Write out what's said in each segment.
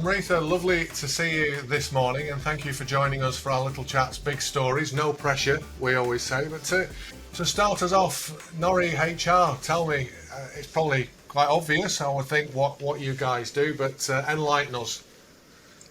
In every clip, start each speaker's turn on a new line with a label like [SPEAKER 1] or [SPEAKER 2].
[SPEAKER 1] Amrita, lovely to see you this morning, and thank you for joining us for our little chats, big stories, no pressure, we always say. But to start us off, NORI HR, tell me, it's probably quite obvious, I would think, what you guys do, but enlighten us.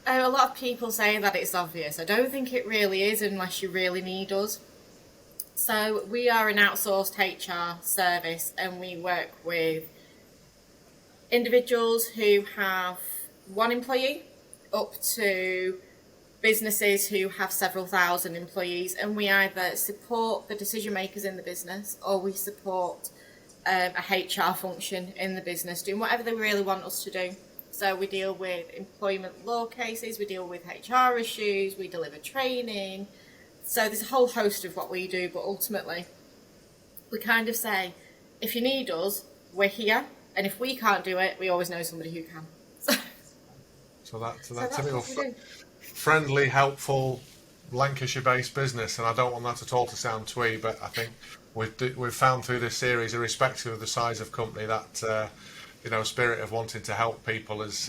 [SPEAKER 2] A lot of people say that it's obvious. I don't think it really is unless you really need us. So we are an outsourced HR service, and we work with individuals who have one employee up to businesses who have several thousand employees, and we either support the decision makers in the business or we support a HR function in the business doing whatever they really want us to do. So we deal with employment law cases, we deal with HR issues, we deliver training. So there's a whole host of what we do, but ultimately we kind of say, if you need us, we're here, and if we can't do it, we always know somebody who can.
[SPEAKER 1] So that's a friendly, helpful, Lancashire-based business, and I don't want that at all to sound twee, but I think we've found through this series, irrespective of the size of company, that spirit of wanting to help people has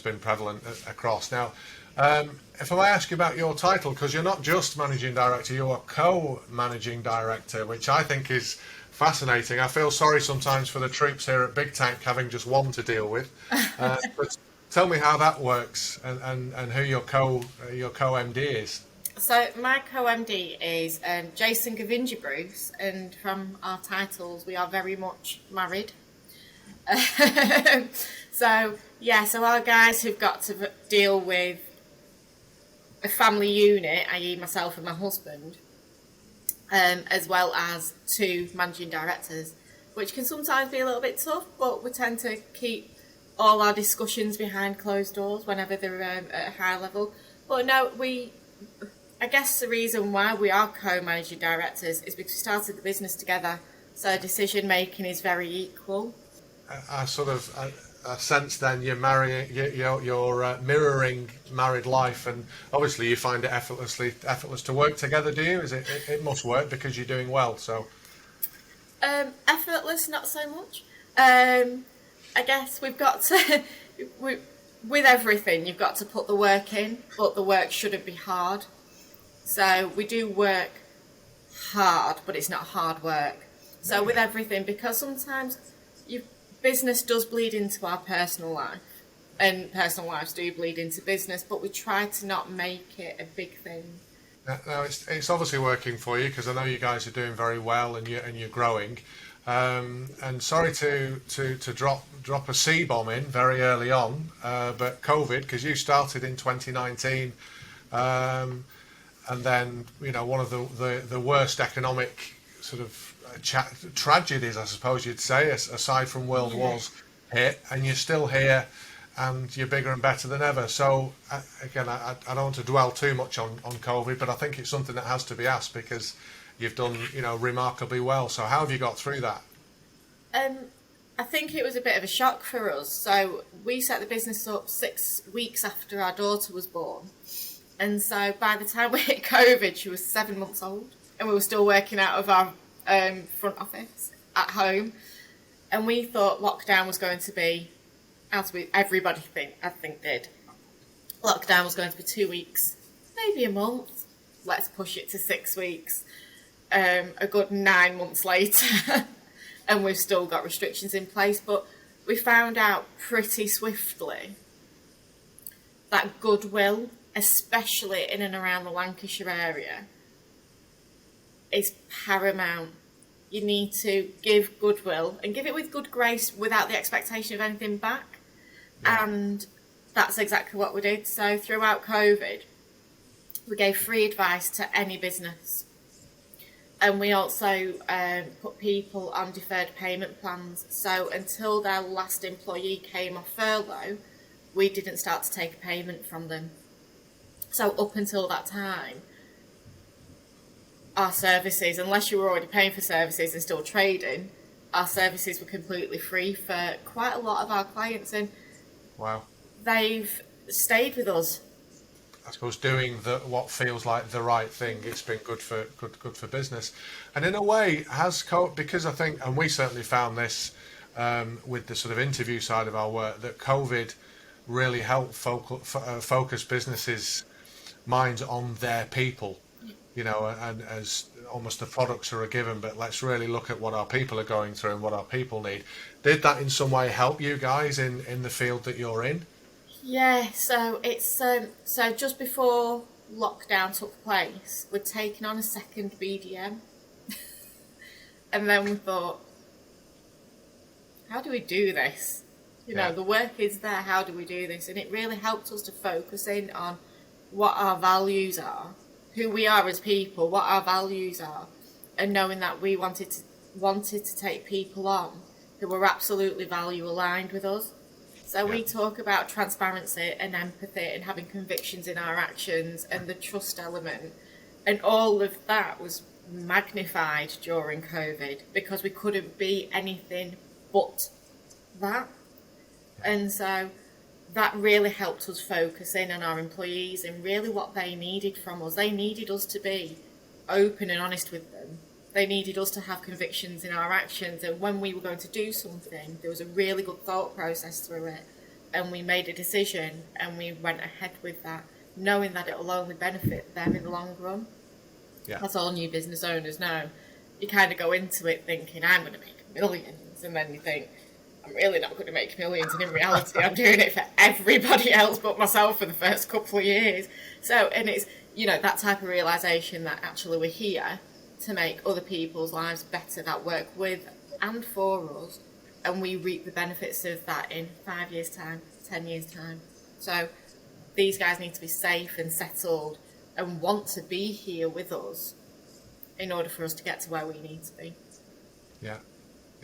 [SPEAKER 1] been prevalent across. Now, if I may ask you about your title, because you're not just managing director, you're co-managing director, which I think is fascinating. I feel sorry sometimes for the troops here at Big Tank having just one to deal with. But tell me how that works and who your co-MD is. So
[SPEAKER 2] my co-MD is Jason Govindji Bruce, and from our titles we are very much married. So our guys who've got to deal with a family unit, i.e. myself and my husband, as well as two managing directors, which can sometimes be a little bit tough, but we tend to keep all our discussions behind closed doors whenever they're at a high level. But no, I guess the reason why we are co-managing directors is because we started the business together, so decision making is very equal.
[SPEAKER 1] I sense then you're mirroring married life, and obviously you find it effortless to work together, do you? It must work because you're doing well, so.
[SPEAKER 2] Effortless, not so much. I guess we've got to, with everything, you've got to put the work in, but the work shouldn't be hard. So we do work hard, but it's not hard work. So with everything, because sometimes business does bleed into our personal life, and personal lives do bleed into business, but we try to not make it a big thing.
[SPEAKER 1] Now it's obviously working for you, because I know you guys are doing very well and you're growing. And sorry to drop a C-bomb in very early on, but COVID, because you started in 2019, and then one of the worst economic sort of tragedies, I suppose you'd say, aside from world wars, hit, and you're still here, and you're bigger and better than ever. So again, I don't want to dwell too much on COVID, but I think it's something that has to be asked, because you've done remarkably well. So how have you got through that?
[SPEAKER 2] I think it was a bit of a shock for us. So we set the business up 6 weeks after our daughter was born, and so by the time we hit COVID, she was 7 months old, and we were still working out of our front office at home, and we thought lockdown was going to be, as everybody I think did, lockdown was going to be 2 weeks, maybe a month. Let's push it to 6 weeks. A good 9 months later, and we've still got restrictions in place. But we found out pretty swiftly that goodwill, especially in and around the Lancashire area, is paramount. You need to give goodwill, and give it with good grace, without the expectation of anything back. Yeah. And that's exactly what we did. So throughout COVID, we gave free advice to any business, and we also put people on deferred payment plans. So until their last employee came off furlough, we didn't start to take a payment from them. So up until that time, our services, unless you were already paying for services and still trading, our services were completely free for quite a lot of our clients, and
[SPEAKER 1] wow, they've
[SPEAKER 2] stayed with us.
[SPEAKER 1] I suppose doing what feels like the right thing. It's been good for business, and in a way because I think, and we certainly found this with the sort of interview side of our work, that COVID really help focus businesses' minds on their people, and as almost the products are a given, but let's really look at what our people are going through and what our people need. Did that in some way help you guys in the field that you're in?
[SPEAKER 2] Yeah, so it's so just before lockdown took place, we'd taken on a second BDM, and then we thought, how do we do this? The work is there. How do we do this? And it really helped us to focus in on what our values are, who we are as people, what our values are, and knowing that we wanted to take people on who were absolutely value aligned with us. So we talk about transparency and empathy and having convictions in our actions and the trust element. And all of that was magnified during COVID because we couldn't be anything but that. And so that really helped us focus in on our employees and really what they needed from us. They needed us to be open and honest with them. They needed us to have convictions in our actions, and when we were going to do something, there was a really good thought process through it, and we made a decision and we went ahead with that, knowing that it will only benefit them in the long run.
[SPEAKER 1] Yeah.
[SPEAKER 2] That's all new business owners know. You kind of go into it thinking, I'm going to make millions, and then you think, I'm really not going to make millions, and in reality I'm doing it for everybody else but myself for the first couple of years. So, and it's, that type of realisation that actually we're here to make other people's lives better that work with and for us, and we reap the benefits of that in 5 years' time, 10 years' time. So these guys need to be safe and settled and want to be here with us in order for us to get to where we need to be.
[SPEAKER 1] Yeah,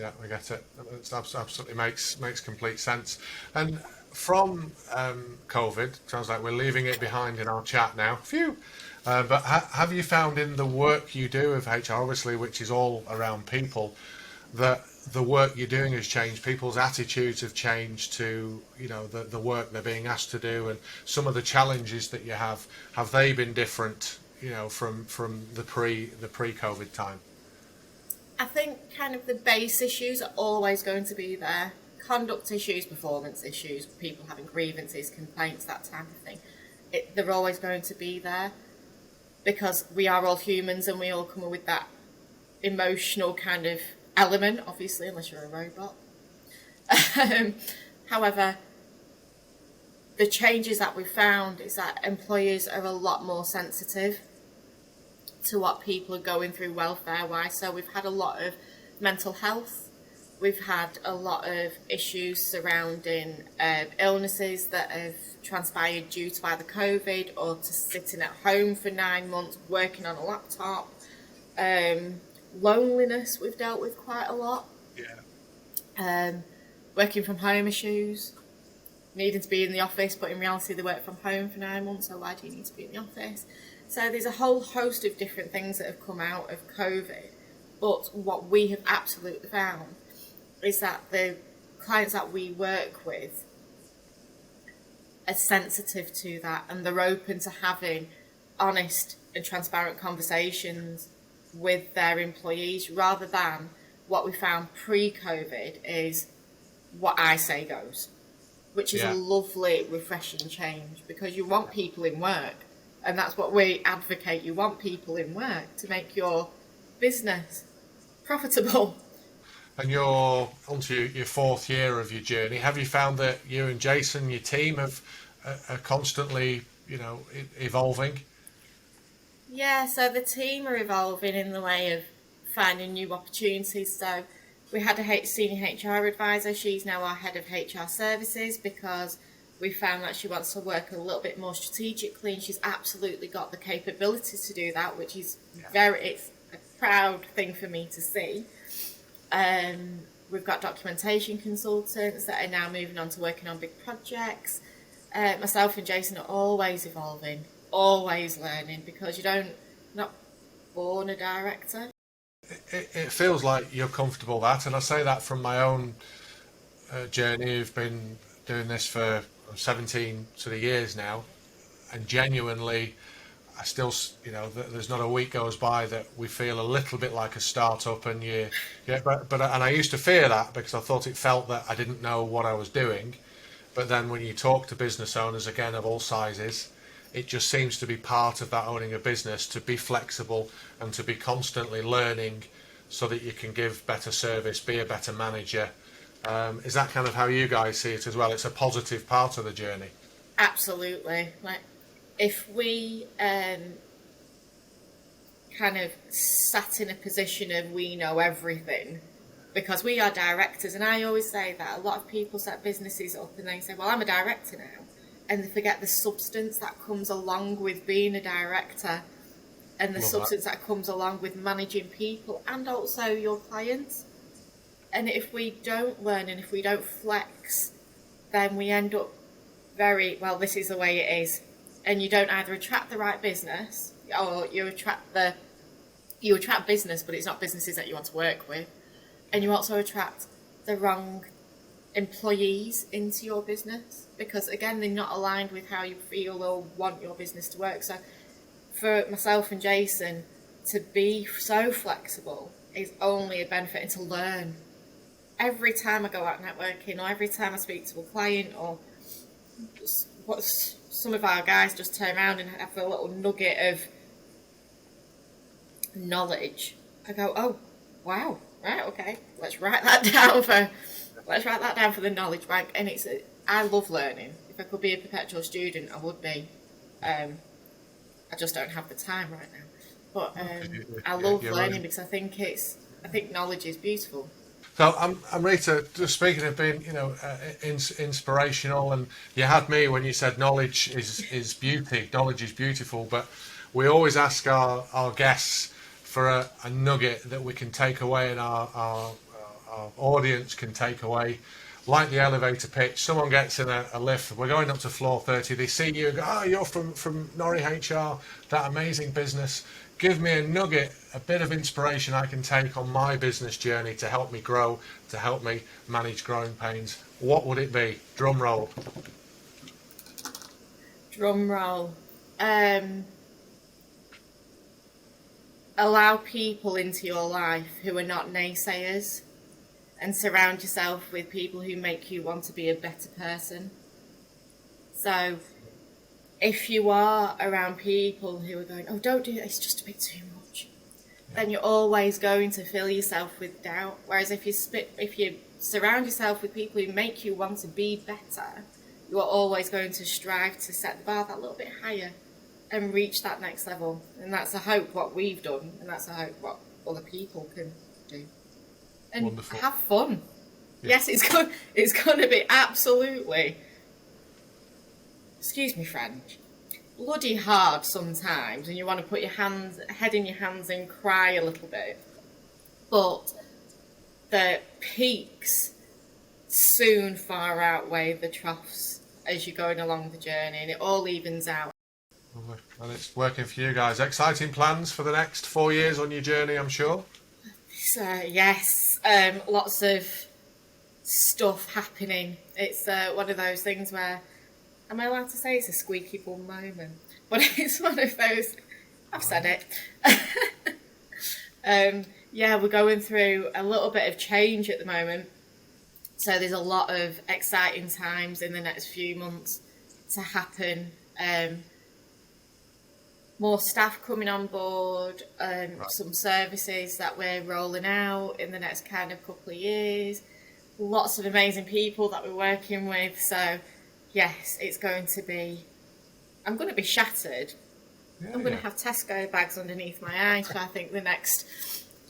[SPEAKER 1] I get it. It absolutely makes complete sense. And from COVID, sounds like we're leaving it behind in our chat now. Phew. But have you found in the work you do of HR, obviously, which is all around people, that the work you're doing has changed? People's attitudes have changed to, the work they're being asked to do, and some of the challenges that you have they been different, from the pre-COVID time?
[SPEAKER 2] I think kind of the base issues are always going to be there. Conduct issues, performance issues, people having grievances, complaints, that type of thing. They're always going to be there because we are all humans and we all come with that emotional kind of element, obviously, unless you're a robot. However, the changes that we've found is that employers are a lot more sensitive to what people are going through welfare-wise. So we've had a lot of mental health. We've had a lot of issues surrounding illnesses that have transpired due to either COVID or to sitting at home for 9 months, working on a laptop. Loneliness we've dealt with quite a lot.
[SPEAKER 1] Yeah.
[SPEAKER 2] Working from home issues, needing to be in the office, but in reality they work from home for 9 months, so why do you need to be in the office? So there's a whole host of different things that have come out of COVID, but what we have absolutely found is that the clients that we work with are sensitive to that, and they're open to having honest and transparent conversations with their employees, rather than what we found pre-COVID is what I say goes, which is a lovely, refreshing change, because you want people in work, and that's what we advocate. You want people in work to make your business profitable.
[SPEAKER 1] And you're onto your fourth year of your journey. Have you found that you and Jason, your team, are constantly, evolving?
[SPEAKER 2] Yeah, so the team are evolving in the way of finding new opportunities. So we had a senior HR advisor. She's now our head of HR services because we found that she wants to work a little bit more strategically, and she's absolutely got the capability to do that, which is it's a proud thing for me to see. We've got documentation consultants that are now moving on to working on big projects. Myself and Jason are always evolving, always learning, because you're not born a director.
[SPEAKER 1] It feels like you're comfortable that, and I say that from my own journey. I've been doing this for 17 sort of years now, and genuinely I still, there's not a week goes by that we feel a little bit like a startup, and but I used to fear that because I thought it felt that I didn't know what I was doing. But then when you talk to business owners, again, of all sizes, it just seems to be part of that owning a business to be flexible and to be constantly learning so that you can give better service, be a better manager. Is that kind of how you guys see it as well? It's a positive part of the journey.
[SPEAKER 2] Absolutely. Like, if we kind of sat in a position of we know everything, because we are directors, and I always say that a lot of people set businesses up and they say, well, I'm a director now, and they forget the substance that comes along with being a director, and the substance that comes along with managing people and also your clients. And if we don't learn and if we don't flex, then we end up very, well, this is the way it is. And you don't either attract the right business, or you attract business, but it's not businesses that you want to work with. And you also attract the wrong employees into your business, because again, they're not aligned with how you feel or want your business to work. So for myself and Jason to be so flexible is only a benefit, and to learn. Every time I go out networking, or every time I speak to a client, or what some of our guys just turn around and have a little nugget of knowledge, I go, oh wow, right, okay, let's write that down for the knowledge bank. And I love learning. If I could be a perpetual student, I would be. I just don't have the time right now. But I love learning, because I think knowledge is beautiful.
[SPEAKER 1] So, Amrita, just speaking of being, inspirational, and you had me when you said knowledge is beauty. Knowledge is beautiful, but we always ask our guests for a nugget that we can take away, and our audience can take away. Like the elevator pitch, someone gets in a lift, we're going up to floor 30, they see you and go, oh, you're from NORI HR, that amazing business. Give me a nugget, a bit of inspiration I can take on my business journey to help me grow, to help me manage growing pains. What would it be? Drum roll.
[SPEAKER 2] Drum roll. Allow people into your life who are not naysayers, and surround yourself with people who make you want to be a better person. So if you are around people who are going, oh, don't do that, it's just a bit too much, then you're always going to fill yourself with doubt. Whereas if you surround yourself with people who make you want to be better, you are always going to strive to set the bar that little bit higher and reach that next level. And that's a hope what we've done, and that's a hope what other people can do. And wonderful. Have fun. Yeah. Yes, it's going to be absolutely, excuse me French, bloody hard sometimes, and you want to put your head in your hands and cry a little bit. But the peaks soon far outweigh the troughs as you're going along the journey, and it all evens out.
[SPEAKER 1] And it's working for you guys. Exciting plans for the next 4 years on your journey, I'm sure.
[SPEAKER 2] So yes, lots of stuff happening. It's one of those things where, am I allowed to say it's a squeaky bum moment? But it's one of those, I've said it. Yeah, we're going through a little bit of change at the moment. So there's a lot of exciting times in the next few months to happen. More staff coming on board, some services that we're rolling out in the next kind of couple of years. Lots of amazing people that we're working with. So yes, it's going to be, I'm going to be shattered. Yeah, I'm going to have Tesco bags underneath my eyes for I think the next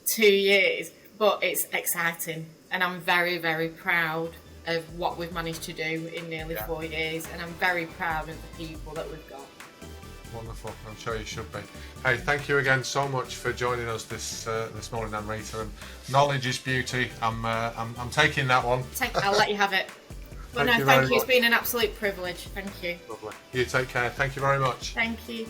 [SPEAKER 2] 2 years. But it's exciting, and I'm very, very proud of what we've managed to do in nearly 4 years, and I'm very proud of the people that we've got.
[SPEAKER 1] Wonderful. I'm sure you should be. Hey, thank you again so much for joining us this morning, Amrita. And knowledge is beauty. I'm taking that one.
[SPEAKER 2] I'll let you have it. But thank you. It's been an absolute privilege. Thank you.
[SPEAKER 1] Lovely. You take care. Thank you very much.
[SPEAKER 2] Thank you.